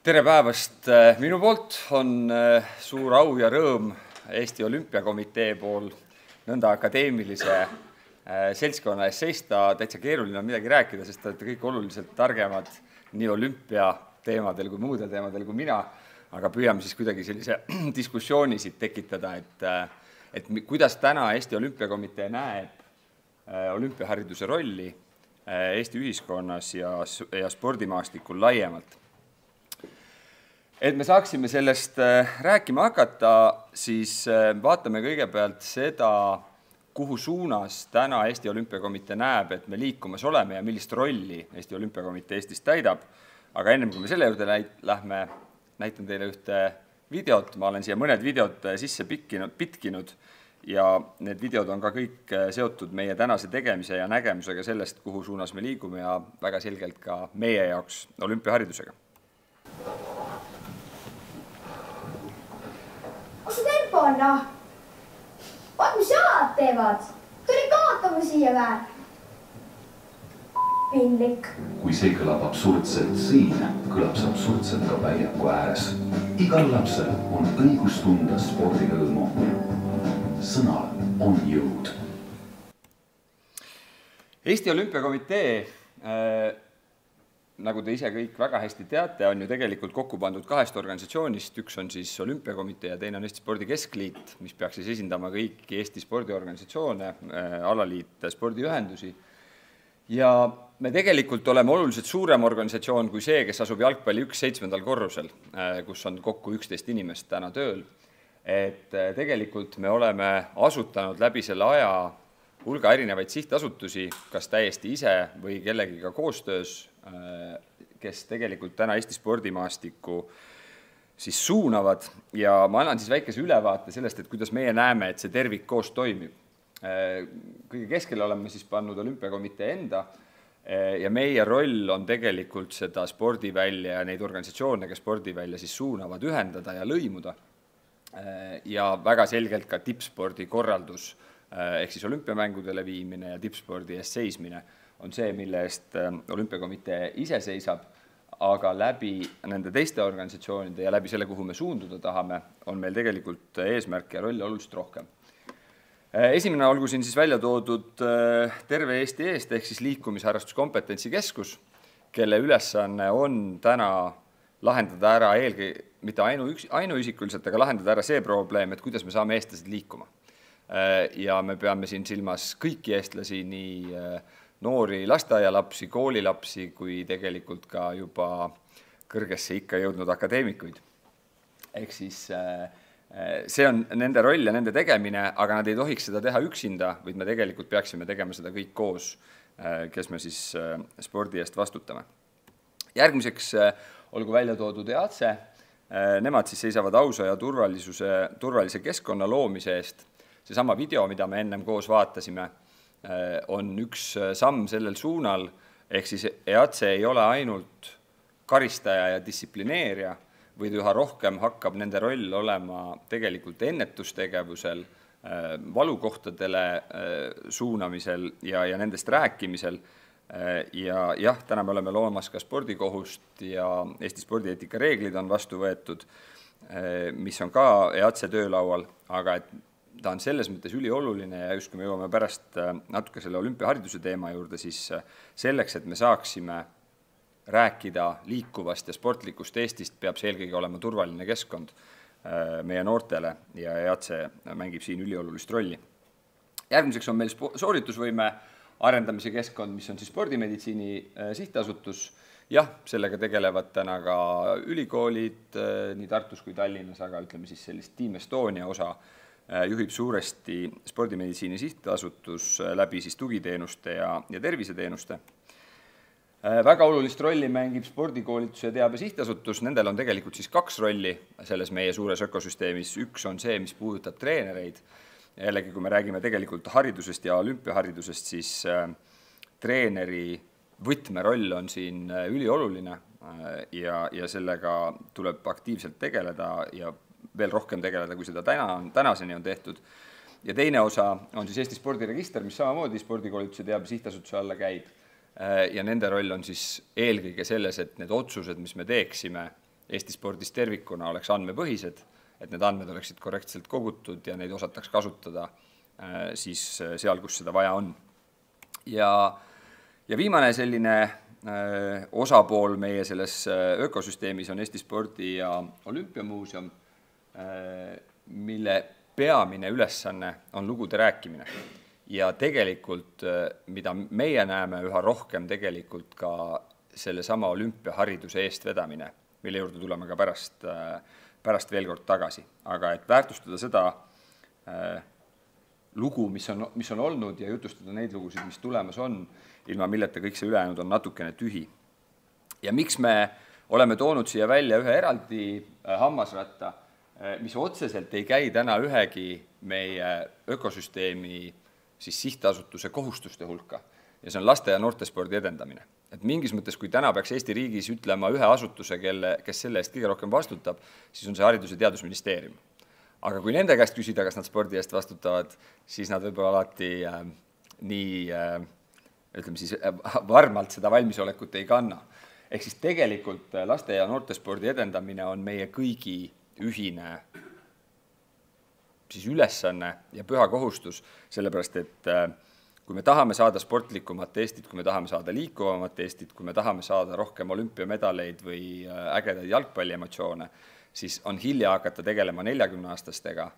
Tere päevast! Minu poolt on suur au ja rõõm Eesti Olümpiakomitee pool nõnda akadeemilise seltskonna ees seista. Täitsa keeruline on midagi rääkida, sest te olete kõik oluliselt targemad nii olümpia teemadel kui muudel teemadel kui mina, aga püüame siis kuidagi sellise diskussiooni siit tekitada, et kuidas täna Eesti Olümpiakomitee näeb olümpiahariduse rolli Eesti ühiskonnas ja spordimaastikul laiemalt. Et me saaksime sellest rääkima hakata, siis vaatame kõigepealt seda, kuhu suunas täna Eesti Olümpiakomitee näeb, et me liikumas oleme ja millist rolli Eesti Olümpiakomitee Eestis täidab. Aga ennem kui me selle juurde lähme, näitan teile ühte videot. Ma olen siia mõned videod sisse pitkinud ja need videod on ka kõik seotud meie tänase tegemise ja nägemusega sellest, kuhu suunas me liigume ja väga selgelt ka meie jaoks olümpiaharidusega. Noh, vaat mis jalad teevad. Tuli kaotama siia väär. Pinlik. Kui see kõlab absurdselt siin, kõlab see absurdselt ka väljaku ääres. Igal lapsel on õigus tunda spordirõõmu. Sõnal on jõud. Eesti Olümpiakomitee, nagu te ise kõik väga hästi teate, on ju tegelikult kokku pandud kahest organisatsioonist. Üks on siis Olümpiakomitee ja teine on Eesti Spordi Keskliit, mis peaks siis esindama kõiki Eesti spordiorganisatsioone, alaliite, spordiühendusi. Ja me tegelikult oleme oluliselt suurem organisatsioon kui see, kes asub jalgpalli 7. korrusel, kus on kokku 11 inimest täna tööl. Et tegelikult me oleme asutanud läbi selle aja hulga erinevaid sihtasutusi, kas täiesti ise või kellegiga koostöös, kes tegelikult täna Eesti spordimaastikku siis suunavad. Ja ma annan siis väikese ülevaate sellest, et kuidas meie näeme, et see tervik koos toimib. Kõige keskele oleme siis pannud Olümpiakomitee enda ja meie roll on tegelikult seda spordivälja ja neid organisatsioone, kes spordivälja siis suunavad, ühendada ja lõimuda. Ja väga selgelt ka tippspordi korraldus ehk siis olümpiamängudele viimine ja tippspordi eest seismine on see, mille eest Olümpiakomitee ise seisab, aga läbi nende teiste organisatsioonide ja läbi selle, kuhu me suunduda tahame, on meil tegelikult eesmärk ja roll oluliselt rohkem. Esimene olgu siin siis välja toodud Terve Eesti eest ehk siis liikumisharrastuskompetentsikeskus, kelle ülesanne on täna lahendada ära mitte ainuisikuliselt, aga lahendada ära see probleem, et kuidas me saame eestlased liikuma. Ja me peame siin silmas kõiki eestlasi, nii noori lasteaialapsi, koolilapsi, kui tegelikult ka juba kõrgesse ikka jõudnud akadeemikuid. Ehk siis see on nende roll ja nende tegemine, aga nad ei tohiks seda teha üksinda, vaid me tegelikult peaksime tegema seda kõik koos, kes me siis spordi eest vastutame. Järgmiseks olgu välja toodud EATSE. Nemad siis seisavad ausa ja turvalise keskkonna loomise eest. Seesama video, mida me ennem koos vaatasime, on üks samm sellel suunal, ehk siis EATSE ei ole ainult karistaja ja distsiplineerija, vaid üha rohkem hakkab nende roll olema tegelikult ennetustegevusel, valukohtadele suunamisel ja nendest rääkimisel. Ja jah, täna me oleme loomas ka spordikohust ja Eesti spordieetika reeglid on vastu võetud, mis on ka EATSE töölaual, aga et ta on selles mõttes ülioluline ja just kui me jõuame pärast natuke selle olümpiahariduse teema juurde, siis selleks, et me saaksime rääkida liikuvast ja sportlikust Eestist, peab see eelkõige olema turvaline keskkond meie noortele ja EATSE mängib siin üliolulist rolli. Järgmiseks on meil sooritusvõime arendamise keskkond, mis on siis spordimeditsiini sihtasutus. Jah, sellega tegelevad täna ka ülikoolid nii Tartus kui Tallinnas, aga ütleme siis sellist Team Estonia osa juhib suuresti spordimeditsiini sihtasutus läbi siis tugiteenuste ja terviseteenuste. Väga olulist rolli mängib spordikoolituse ja teabe sihtasutus. Nendel on tegelikult siis kaks rolli selles meie suures ökosüsteemis. Üks on see, mis puudutab treenereid. Jällegi, kui me räägime tegelikult haridusest ja olümpiaharidusest, siis treeneri võtmeroll on siin ülioluline ja sellega tuleb aktiivselt tegeleda ja veel rohkem tegeleda, kui seda tänaseni on tehtud. Ja teine osa on siis Eesti spordiregister, mis samamoodi spordikoolituse teabe sihtasutuse alla käib. Ja nende roll on siis eelkõige selles, et need otsused, mis me teeksime, Eesti spordis tervikuna oleks andmepõhised, et need andmed oleksid korrektselt kogutud ja neid osataks kasutada siis seal, kus seda vaja on. Ja viimane selline osapool meie selles ökosüsteemis on Eesti Spordi ja Olümpiamuuseum, mille peamine ülesanne on lugude rääkimine. Ja tegelikult, mida meie näeme üha rohkem tegelikult ka selle sama olümpiahariduse eestvedamine, mille juurde tuleme ka pärast veel kord tagasi. Aga et väärtustada seda lugu, mis on olnud ja jutustada neid lugusid, mis tulemas on, ilma milleta kõik see ülejäänud on natukene tühi. Ja miks me oleme toonud siia välja ühe eraldi hammasratta, mis otseselt ei käi täna ühegi meie ökosüsteemi siis sihtasutuse kohustuste hulka. Ja see on laste- ja noortespordi edendamine. Et mingis mõttes, kui täna peaks Eesti riigis ütlema ühe asutuse, kes selle eest kõige rohkem vastutab, siis on see Haridus- ja Teadusministeerium. Aga kui nende käest küsida, kas nad spordi eest vastutavad, siis nad võib-olla alati ütleme siis varmalt seda valmisolekut ei kanna. Ehk siis tegelikult laste- ja noortespordi edendamine on meie kõigi ühine siis ülesanne ja püha kohustus, sellepärast et kui me tahame saada sportlikumat Eestit, kui me tahame saada liikuvamat Eestit, kui me tahame saada rohkem olümpiamedaleid või ägedaid jalgpalliemotsioone, siis on hilja hakata tegelema 40-aastastega.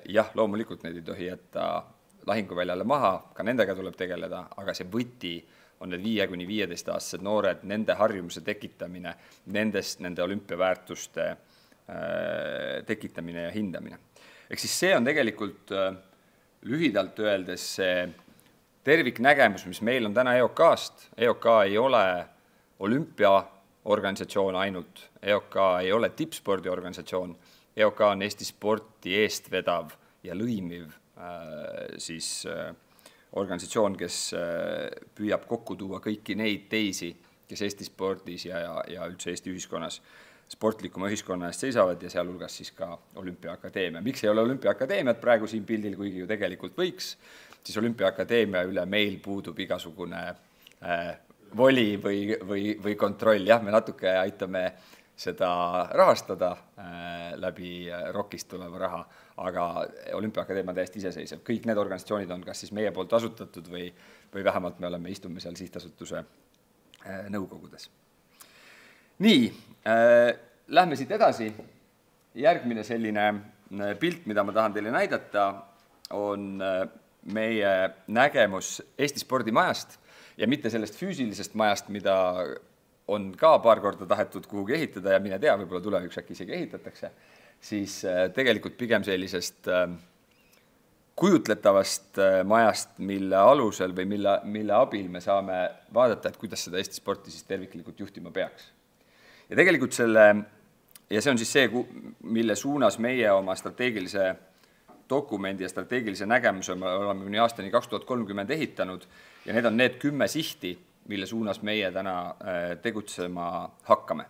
Jah, loomulikult neid ei tohi jätta lahinguväljale maha, ka nendega tuleb tegeleda, aga see võti on need 5–15-aastased noored, nende harjumuse tekitamine, nende olümpiaväärtuste tekitamine ja hindamine. Ehk siis see on tegelikult lühidalt öeldes see terviknägemus, mis meil on täna EOK-st. EOK ei ole olümpiaorganisatsioon ainult, EOK ei ole tippspordiorganisatsioon, EOK on Eesti sporti eestvedav ja lõimiv siis organisatsioon, kes püüab kokku tuua kõiki neid teisi, kes Eesti spordis ja üldse Eesti ühiskonnas sportlikuma ühiskonna eest seisavad ja sealhulgas siis ka Olümpiaakadeemia. Miks ei ole Olümpiaakadeemiat praegu siin pildil, kuigi ju tegelikult võiks, siis Olümpiaakadeemia üle meil puudub igasugune voli või kontroll. Jah, me natuke aitame seda rahastada läbi ROK-ist tuleva raha, aga Olümpiaakadeemia on täiesti iseseisev. Kõik need organisatsioonid on kas siis meie poolt asutatud või vähemalt me istume seal sihtasutuse nõukogudes. Nii, lähme siit edasi. Järgmine selline pilt, mida ma tahan teile näidata, on meie nägemus Eesti spordimajast ja mitte sellest füüsilisest majast, mida on ka paar korda tahetud kuhugi ehitada ja mine tea, võib-olla tulevikus äkki isegi ehitatakse, siis tegelikult pigem sellisest kujutletavast majast, mille alusel või mille abil me saame vaadata, et kuidas seda Eesti sporti siis terviklikult juhtima peaks. Ja tegelikult see on siis see, mille suunas meie oma strateegilise dokumendi ja strateegilise nägemuse me oleme kuni aastani 2030 ehitanud ja need on need 10 sihti, mille suunas meie täna tegutsema hakkame.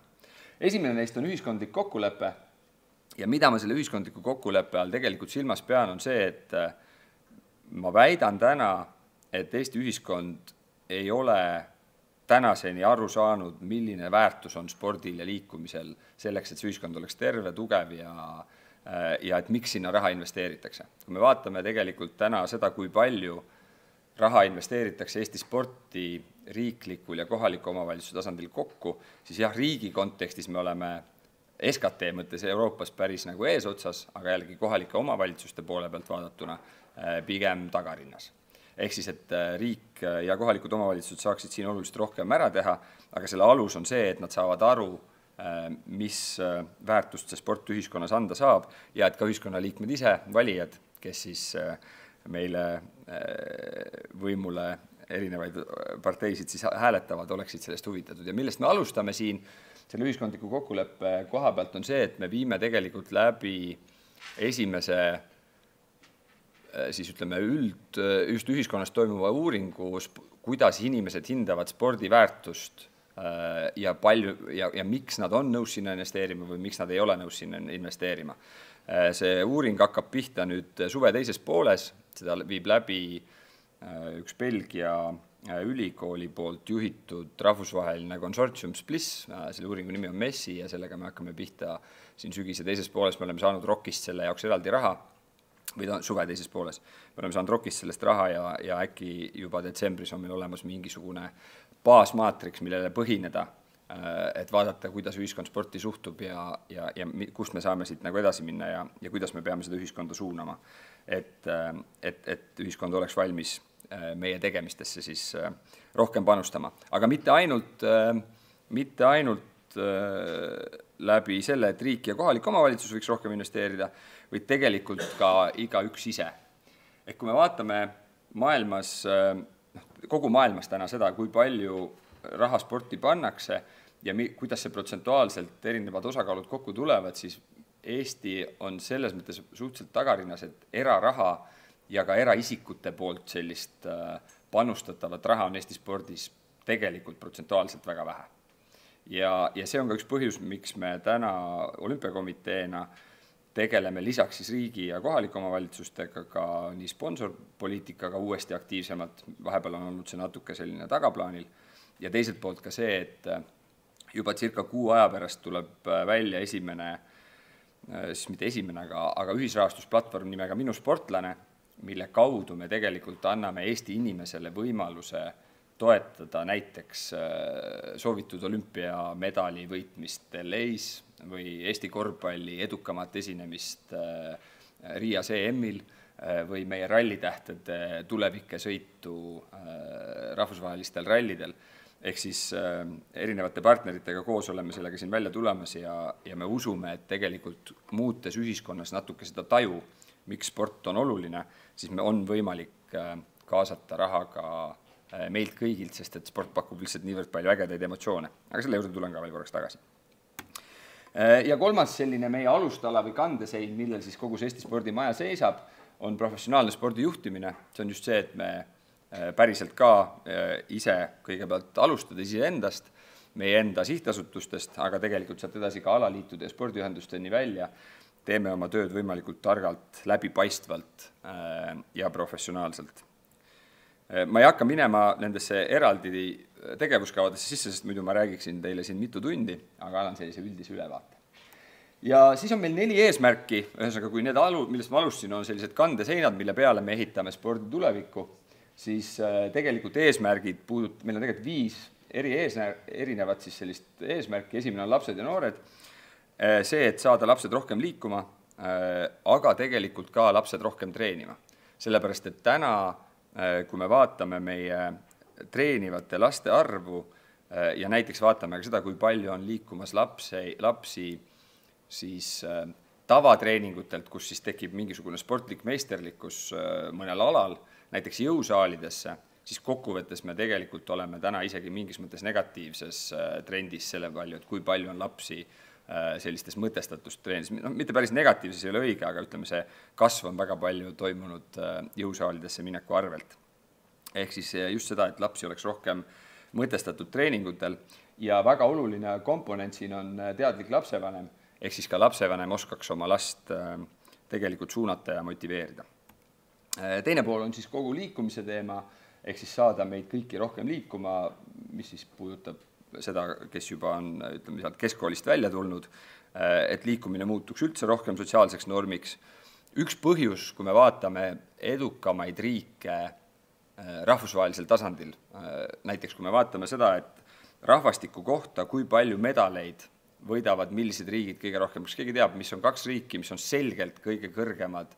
Esimene neist on ühiskondlik kokkulepe ja mida ma selle ühiskondliku kokkuleppe all tegelikult silmas pean, on see, et ma väidan täna, et Eesti ühiskond ei ole tänaseni aru saanud, milline väärtus on spordil ja liikumisel selleks, et see ühiskond oleks terve, tugev ja et miks sinna raha investeeritakse. Kui me vaatame tegelikult täna seda, kui palju raha investeeritakse Eesti sporti riiklikul ja kohaliku omavalitsuse tasandil kokku, siis jah, riigi kontekstis me oleme SKT mõttes Euroopas päris nagu eesotsas, aga jällegi kohalike omavalitsuste poole pealt vaadatuna pigem tagarinnas. Ehk siis, et riik ja kohalikud omavalitsused saaksid siin oluliselt rohkem ära teha, aga selle alus on see, et nad saavad aru, mis väärtust see sport ühiskonnas anda saab ja et ka ühiskonnaliikmed ise, valijad, kes siis meile võimule erinevaid parteisid siis hääletavad, oleksid sellest huvitatud. Ja millest me alustame siin selle ühiskondliku kokkuleppe koha pealt on see, et me viime tegelikult läbi esimese siis ütleme just ühiskonnas toimuva uuringu, kuidas inimesed hindavad spordiväärtust ja miks nad on nõus sinna investeerima või miks nad ei ole nõus sinna investeerima. See uuring hakkab pihta nüüd suve teises pooles, seda viib läbi üks Belgia ülikooli poolt juhitud rahvusvaheline konsortsium SPLIS, selle uuringu nimi on MESSI ja sellega me hakkame pihta siin sügise teises pooles, me oleme saanud ROK-ist selle jaoks eraldi raha, või suve teises pooles. Me oleme saanud ROK-ist sellest raha ja äkki juba detsembris on meil olemas mingisugune baasmaatriks, millele põhineda, et vaadata, kuidas ühiskond sporti suhtub ja kust me saame siit nagu edasi minna ja kuidas me peame seda ühiskonda suunama, et ühiskond oleks valmis meie tegemistesse siis rohkem panustama. Aga mitte ainult läbi selle, et riik ja kohalik omavalitsus võiks rohkem investeerida, vaid tegelikult ka igaüks ise. Et kui me vaatame maailmas, kogu maailmas täna seda, kui palju raha sporti pannakse ja kuidas see protsentuaalselt erinevad osakaalud kokku tulevad, siis Eesti on selles mõttes suhteliselt tagarinnas, et eraraha ja ka eraisikute poolt sellist panustatavat raha on Eesti spordis tegelikult protsentuaalselt väga vähe. Ja see on ka üks põhjus, miks me täna olümpiakomiteena tegeleme lisaks siis riigi ja kohalike omavalitsustega ka nii sponsorpoliitikaga uuesti aktiivsemalt, vahepeal on olnud see natuke selline tagaplaanil, ja teiselt poolt ka see, et juba circa kuu aja pärast tuleb välja esimene, siis mitte esimene, aga ühisrahastusplatvorm nimega Minu sportlane, mille kaudu me tegelikult anname Eesti inimesele võimaluse toetada näiteks soovitud olümpiamedali võitmist LA-s või Eesti korvpalli edukamat esinemist Riias EM-il või meie rallitähtede tulevike sõitu rahvusvahelistel rallidel. Ehk siis erinevate partneritega koos oleme sellega siin välja tulemas ja me usume, et tegelikult muutes ühiskonnas natuke seda taju, miks sport on oluline, siis me on võimalik kaasata raha ka meilt kõigilt, sest et sport pakub lihtsalt niivõrd palju ägedaid emotsioone. Aga selle juurde tulen ka veel korraks tagasi. Ja kolmas selline meie alustala või kandesein, millel siis kogu see Eesti spordimaja seisab, on professionaalne spordi juhtimine. See on just see, et me päriselt ka ise kõigepealt alustada iseendast, meie enda sihtasutustest, aga tegelikult sealt edasi ka alaliitude ja spordiühendusteni välja, teeme oma tööd võimalikult targalt, läbipaistvalt ja professionaalselt. Ma ei hakka minema nendesse eraldi tegevuskavadesse sisse, sest muidu ma räägiksin teile siin mitu tundi, aga annan sellise üldise ülevaate. Ja siis on meil 4 eesmärki, ühesõnaga kui need millest ma alustasin, on sellised kandeseinad, mille peale me ehitame spordi tulevikku, siis tegelikult eesmärgid meil on tegelikult 5 erinevat siis sellist eesmärki. Esimene on lapsed ja noored, see, et saada lapsed rohkem liikuma, aga tegelikult ka lapsed rohkem treenima. Sellepärast, et täna, kui me vaatame meie treenivate laste arvu ja näiteks vaatame ka seda, kui palju on liikumas lapsi siis tavatreeningutelt, kus siis tekib mingisugune sportlik meisterlikkus mõnel alal, näiteks jõusaalidesse, siis kokkuvõttes me tegelikult oleme täna isegi mingis mõttes negatiivses trendis selle palju, et kui palju on lapsi sellistes mõtestatust treenis. Mitte päris negatiivses ei ole õige, aga ütleme, see kasv on väga palju toimunud jõusaalidesse mineku arvelt. Ehk siis just seda, et lapsi oleks rohkem mõtestatud treeningutel ja väga oluline komponent siin on teadlik lapsevanem, ehk siis ka lapsevanem oskaks oma last tegelikult suunata ja motiveerida. Teine pool on siis kogu liikumise teema, ehk siis saada meid kõiki rohkem liikuma, mis siis puudutab seda, kes juba on sealt keskkoolist välja tulnud, et liikumine muutuks üldse rohkem sotsiaalseks normiks. Üks põhjus, kui me vaatame edukamaid riike rahvusvahelisel tasandil, näiteks kui me vaatame seda, et rahvastiku kohta, kui palju medaleid võidavad millised riigid kõige rohkem, kas keegi teab, mis on 2 riiki, mis on selgelt kõige kõrgemad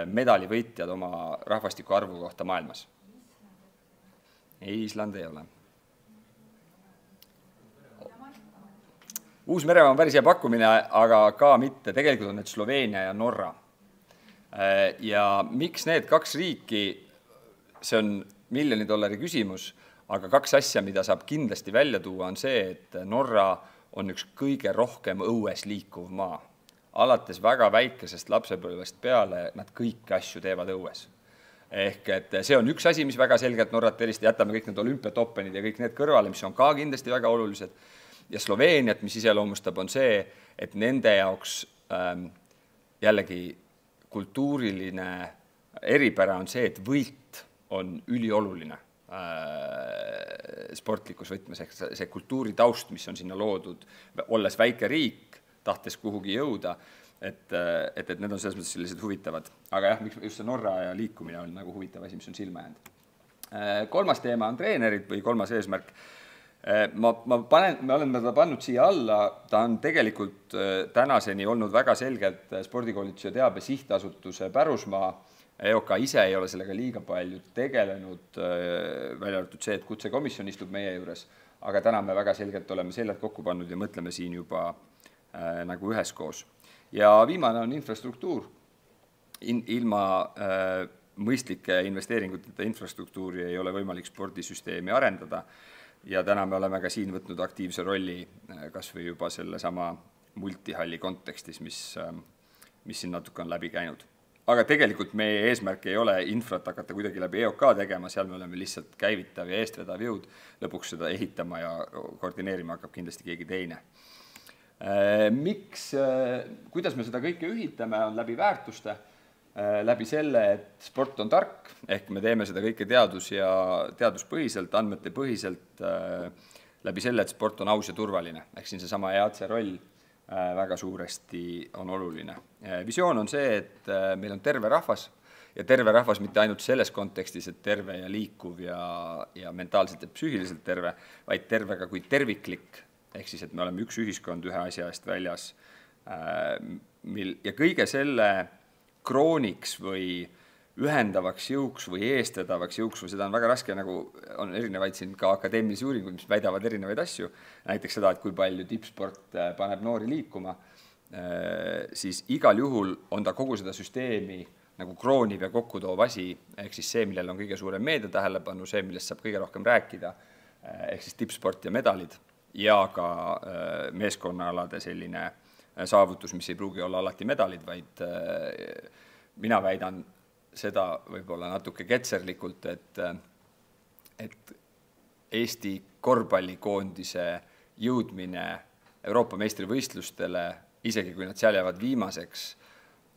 medalivõitjad oma rahvastiku arvu kohta maailmas? Island ei ole. Uus-Meremaa on päris hea pakkumine, aga ka mitte. Tegelikult on need Sloveenia ja Norra. Ja miks need 2 riiki, see on $1 miljoni küsimus, aga 2 asja, mida saab kindlasti välja tuua, on see, et Norra on üks kõige rohkem õues liikuv maa. Alates väga väikesest lapsepõlvest peale nad kõiki asju teevad õues. Ehk et see on üks asi, mis väga selgelt Norrat erist, jätame kõik need olümpiatoppenid ja kõik need kõrvale, mis on ka kindlasti väga olulised. Ja Sloveeniat, mis iseloomustab, on see, et nende jaoks jällegi kultuuriline eripära on see, et võit on ülioluline. sportlikus võtmes, ehk see kultuuritaust, mis on sinna loodud, olles väike riik, tahtes kuhugi jõuda, et need on selles mõttes sellised huvitavad. Aga jah, miks just see Norra ja liikumine on nagu huvitav asi, mis on silma jäänud. Kolmas teema on treenerid või kolmas eesmärk. Me oleme ta pannud siia alla, ta on tegelikult tänaseni olnud väga selgelt spordikoolituse teabe sihtasutuse pärusmaa. EOK ise ei ole sellega liiga palju tegelenud, välja arvatud see, et kutsekomisjon istub meie juures, aga täna me väga selgelt oleme seljad kokku pannud ja mõtleme siin juba nagu üheskoos. Ja viimane on infrastruktuur. Ilma mõistlike investeeringuteta infrastruktuuri ei ole võimalik spordisüsteemi arendada ja täna me oleme ka siin võtnud aktiivse rolli kas või juba selle sama multihalli kontekstis, mis siin natuke on läbi käinud. Aga tegelikult meie eesmärk ei ole infrat hakata kuidagi läbi EOK tegema, seal me oleme lihtsalt käivitav ja eestvedav jõud, lõpuks seda ehitama ja koordineerima hakkab kindlasti keegi teine. Kuidas me seda kõike ühitame, on läbi väärtuste, läbi selle, et sport on tark, ehk me teeme seda kõike teaduspõhiselt, andmete põhiselt, läbi selle, et sport on aus ja turvaline, ehk siin see sama EAC roll väga suuresti on oluline. Visioon on see, et meil on terve rahvas ja terve rahvas mitte ainult selles kontekstis, et terve ja liikuv ja mentaalselt ja psüühiliselt terve, vaid terve ka kui terviklik, ehk siis, et me oleme üks ühiskond ühe asja eest väljas. Ja kõige selle krooniks või ühendavaks jõuks või eestvedavaks jõuks, või seda on väga raske, nagu on erinevaid siin ka akadeemilisi uuringuid, mis väidavad erinevaid asju, näiteks seda, et kui palju tippsport paneb noori liikuma, siis igal juhul on ta kogu seda süsteemi nagu krooniv ja kokkutoov asi, ehk siis see, millel on kõige suurem meediatähelepanu, see, millest saab kõige rohkem rääkida, ehk siis tippsport ja medalid, ja ka meeskonnaalade selline saavutus, mis ei pruugi olla alati medalid, vaid mina väidan seda võib-olla natuke ketserlikult, et Eesti korvpallikoondise jõudmine Euroopa meistrivõistlustele, isegi kui nad seal jäävad viimaseks,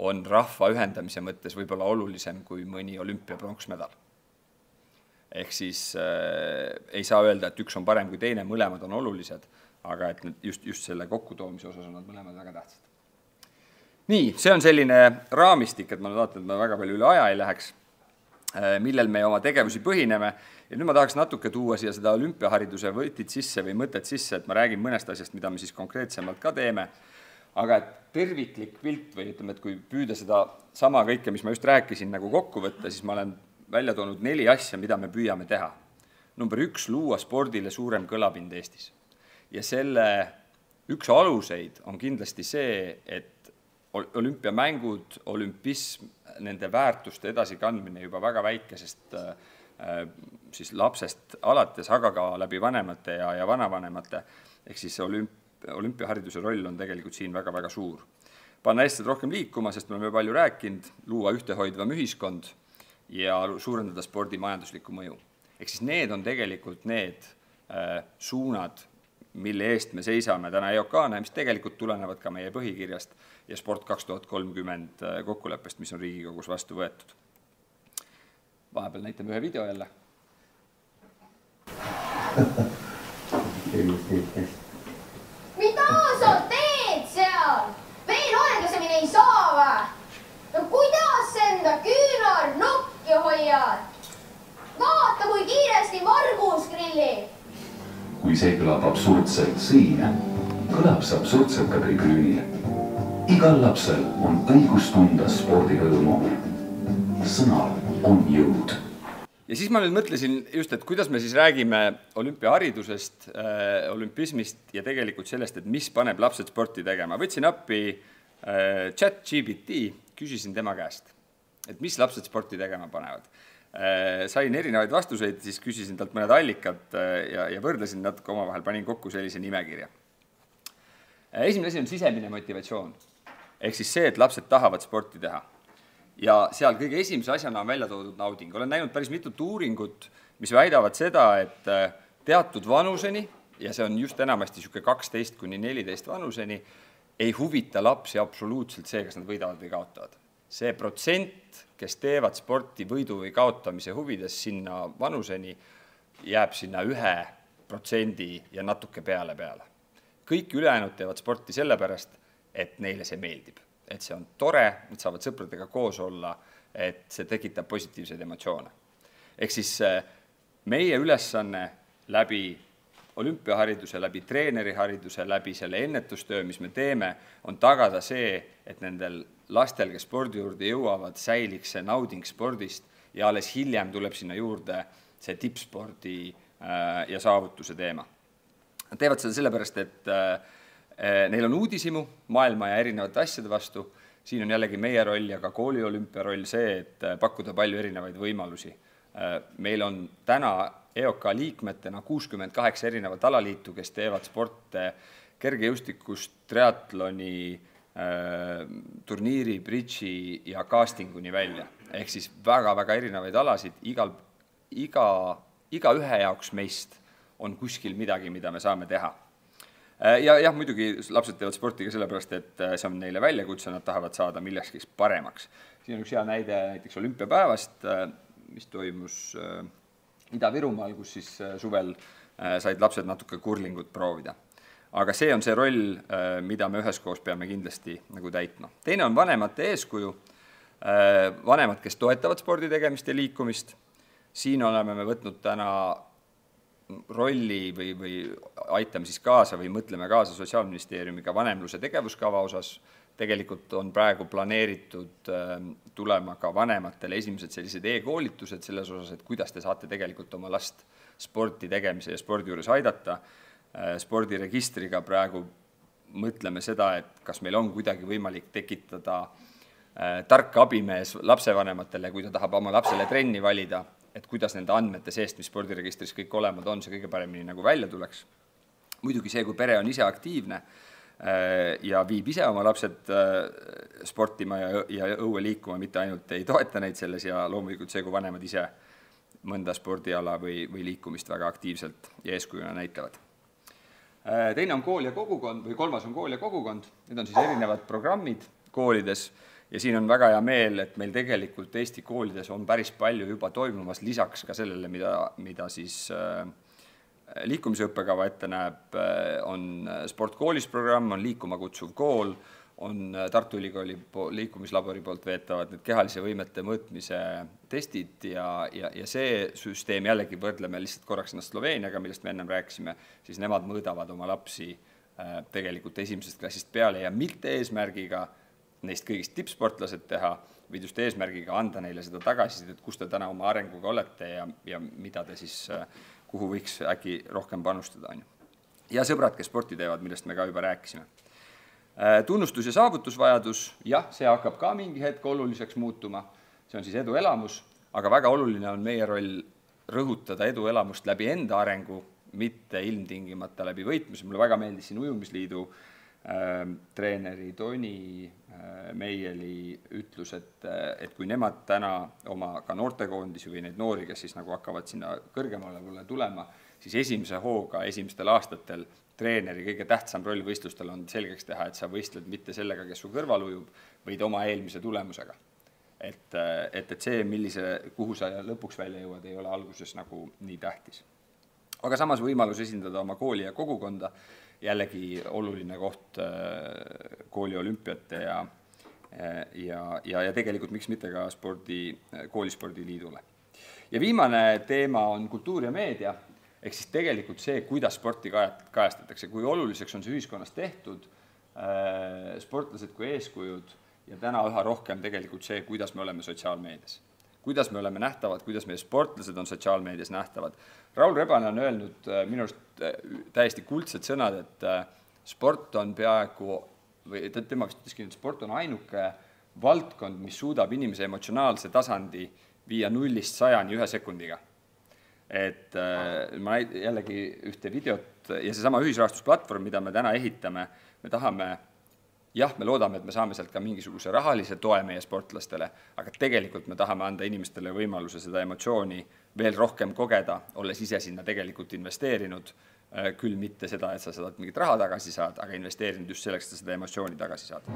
on rahva ühendamise mõttes võib-olla olulisem kui mõni olümpiapronksmedal. Ehk siis ei saa öelda, et üks on parem kui teine, mõlemad on olulised, aga et just selle kokkutoomise osas on nad mõlemad väga tähtsad. Nii, see on selline raamistik, et ma vaatan, et ma väga palju üle aja ei läheks, millel me oma tegevusi põhineme. Ja nüüd ma tahaks natuke tuua siia seda olümpiahariduse võtit sisse või mõtet sisse, et ma räägin mõnest asjast, mida me siis konkreetsemalt ka teeme. Aga et terviklik pilt või ütleme, et kui püüda seda sama kõike, mis ma just rääkisin, nagu kokku võtta, siis ma olen välja toonud 4 asja, mida me püüame teha. Number 1, luua spordile suurem kõlapind Eestis. Ja selle üks aluseid on kindlasti see, et olümpiamängud, olümpism, nende väärtuste edasikandmine juba väga väikesest siis lapsest alates, aga ka läbi vanemate ja vanavanemate, ehk siis olümpiahariduse roll on tegelikult siin väga-väga suur. Panna eestlased rohkem liikuma, sest me oleme palju rääkinud, luua ühtehoidvam ühiskond ja suurendada spordi majanduslikku mõju. Ehk siis need on tegelikult need suunad, mille eest me seisame täna EOK-na, mis tegelikult tulenevad ka meie põhikirjast ja Sport 2030 kokkuleppest, mis on Riigikogus vastu võetud. Vahepeal näitame ühe video jälle. Mida sa teed seal? Veel aeglasemini ei saa või? No kuidas enda küünar nokki hoiad? Vaata, kui kiiresti Margus grillib. Kui see kõlab absurdselt siin, kõlab see absurdselt ka tribüünil. Igal lapsel on õigus tunda spordirõõmu. Sõnal on jõud. Ja siis ma nüüd mõtlesin just, et kuidas me siis räägime olümpiaharidusest, olümpismist ja tegelikult sellest, et mis paneb lapsed sporti tegema. Võtsin appi ChatGPT, küsisin tema käest, et mis lapsed sporti tegema panevad. Sain erinevaid vastuseid, siis küsisin talt mõned allikad ja võrdlesin natuke omavahel, panin kokku sellise nimekirja. Esimene asi on sisemine motivatsioon, ehk siis see, et lapsed tahavad sporti teha. Ja seal kõige esimese asjana on välja toodud nauding. Olen näinud päris mitut uuringut, mis väidavad seda, et teatud vanuseni, ja see on just enamasti 12–14 vanuseni, ei huvita lapsi absoluutselt see, kas nad võidavad või kaotavad. See protsent, kes teevad sporti võidu või kaotamise huvides sinna vanuseni, jääb sinna 1% ja natuke peale. Kõik ülejäänud teevad sporti sellepärast, et neile see meeldib. Et see on tore, et saavad sõpradega koos olla, et see tekitab positiivseid emotsioone. Ehk siis meie ülesanne läbi olümpiahariduse, läbi treenerihariduse, läbi selle ennetustöö, mis me teeme, on tagada see, et nendel lastel, kes spordi juurde jõuavad, säiliks see nauding spordist ja alles hiljem tuleb sinna juurde see tippspordi ja saavutuse teema. Nad teevad seda sellepärast, et neil on uudishimu maailma ja erinevate asjade vastu. Siin on jällegi meie roll ja ka kooli olümpia roll see, et pakkuda palju erinevaid võimalusi. Meil on täna EOK liikmetena 68 erinevat alaliitu, kes teevad sporte kergejõustikust, triatloni, turniiri, bridži ja castinguni välja. Ehk siis väga-väga erinevaid alasid, iga ühe jaoks meist on kuskil midagi, mida me saame teha. Ja muidugi lapsed teevad sporti ka sellepärast, et see on neile väljakutse, nad tahavad saada millekski paremaks. Siin on üks hea näide näiteks olümpiapäevast, mis toimus Ida-Virumaal, kus siis suvel said lapsed natuke kurlingut proovida. Aga see on see roll, mida me üheskoos peame kindlasti nagu täitma. Teine on vanemate eeskuju, vanemad, kes toetavad spordi tegemist ja liikumist. Siin oleme me võtnud täna rolli või aitame siis kaasa või mõtleme kaasa Sotsiaalministeeriumiga vanemluse tegevuskava osas. Tegelikult on praegu planeeritud tulema ka vanematele esimesed sellised e-koolitused selles osas, et kuidas te saate tegelikult oma last sporti tegemise ja spordi juures aidata. Spordiregistriga praegu mõtleme seda, et kas meil on kuidagi võimalik tekitada tark abimees lapsevanematele, kui ta tahab oma lapsele trenni valida, et kuidas nende andmete seest, mis spordiregistris kõik olemad on, see kõige paremini nagu välja tuleks. Muidugi see, kui pere on ise aktiivne ja viib ise oma lapsed sportima ja õue liikuma, mitte ainult ei toeta neid selles ja loomulikult see, kui vanemad ise mõnda spordiala või liikumist väga aktiivselt ja eeskujuna näitavad. Teine on kool ja kogukond või kolmas on kool ja kogukond. Need on siis erinevad programmid koolides ja siin on väga hea meel, et meil tegelikult Eesti koolides on päris palju juba toimumas lisaks ka sellele, mida siis liikumise õppekava ette näeb, on sportkoolis programm, on liikuma kutsuv kool, on Tartu Ülikooli liikumislabori poolt veetavad need kehalise võimete mõõtmise testid ja see süsteem jällegi võrdleme lihtsalt korraks ennast Sloveeniaga, millest me ennem rääkisime, siis nemad mõõdavad oma lapsi tegelikult esimesest klassist peale ja mitte eesmärgiga neist kõigist tippsportlased teha, vaid just eesmärgiga anda neile seda tagasisidet, kus te täna oma arenguga olete ja mida te siis, kuhu võiks äkki rohkem panustada. Ja sõbrad, kes sporti teevad, millest me ka juba rääkisime. Tunnustus ja saavutusvajadus, jah, see hakkab ka mingi hetk oluliseks muutuma, see on siis eduelamus, aga väga oluline on meie roll rõhutada eduelamust läbi enda arengu, mitte ilmtingimata läbi võitmise. Mulle väga meeldis siin Ujumisliidu treeneri Toni Meieli ütlus, et kui nemad täna oma ka noortekoondisi või neid noori, kes siis nagu hakkavad sinna kõrgemale tulema, siis esimese hooga, esimestel aastatel treeneri kõige tähtsam roll võistlustel on selgeks teha, et sa võistled mitte sellega, kes su kõrval ujub, vaid oma eelmise tulemusega. Et see, kuhu sa lõpuks välja jõuad, ei ole alguses nagu nii tähtis. Aga samas võimalus esindada oma kooli ja kogukonda, jällegi oluline koht kooli olümpiate ja tegelikult miks mitte ka koolispordiliidule. Ja viimane teema on kultuur ja meedia, ehk siis tegelikult see, kuidas sporti kajastatakse, kui oluliseks on see ühiskonnas tehtud, sportlased kui eeskujud ja täna üha rohkem tegelikult see, kuidas me oleme sotsiaalmeedias. Kuidas me oleme nähtavad, kuidas meie sportlased on sotsiaalmeedias nähtavad. Raul Rebane on öelnud minu arust täiesti kuldsed sõnad, et sport on peaaegu, või tema vist ütleski, et sport on ainuke valdkond, mis suudab inimese emotsionaalse tasandi viia 0-100 1 sekundiga. Et ma jällegi ühte videot ja seesama ühisrahastusplatvorm, mida me täna ehitame, me tahame, jah, me loodame, et me saame sealt ka mingisuguse rahalise toe meie sportlastele, aga tegelikult me tahame anda inimestele võimaluse seda emotsiooni veel rohkem kogeda, olles ise sinna tegelikult investeerinud, küll mitte seda, et sa saad mingit raha tagasi saad, aga investeerinud just selleks, et seda emotsiooni tagasi saad.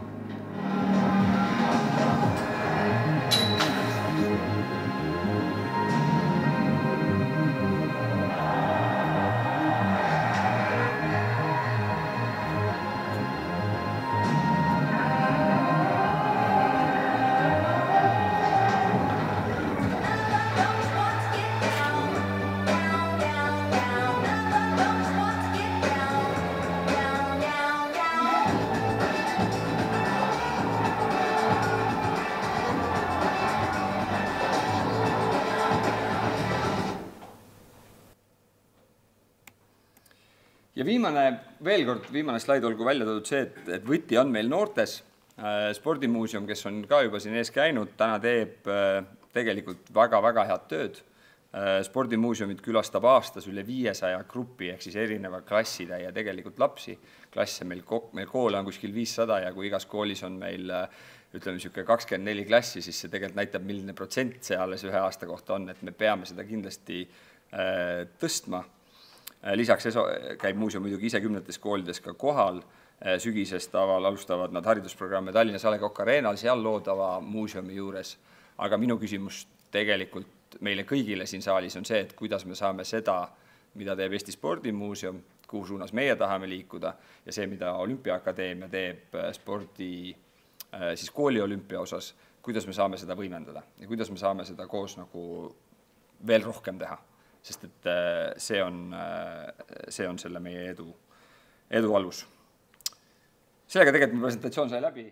Ja viimane slaid olgu välja toodud see, et võti on meil noortes. Spordimuuseum, kes on ka juba siin ees käinud, täna teeb tegelikult väga-väga head tööd. Spordimuuseumid külastab aastas üle 500 grupi, ehk siis erineva klassitäie tegelikult lapsi. Klasse meil koole on kuskil 500 ja kui igas koolis on meil ütleme 24 klassi, siis see tegelikult näitab, milline protsent see alles ühe aasta kohta on, et me peame seda kindlasti tõstma. Lisaks käib muuseum muidugi ise 10 koolides ka kohal. Sügisest alustavad nad haridusprogramme Tallinnas A. Le Coq Arenal, seal loodava muuseumi juures. Aga minu küsimus tegelikult meile kõigile siin saalis on see, et kuidas me saame seda, mida teeb Eesti Spordimuuseum, kuhu suunas meie tahame liikuda ja see, mida Olümpiaakadeemia teeb spordi siis kooli olümpia osas, kuidas me saame seda võimendada ja kuidas me saame seda koos nagu veel rohkem teha, sest et see on selle meie edu alus. Sellega tegelikult mu presentatsioon sai läbi.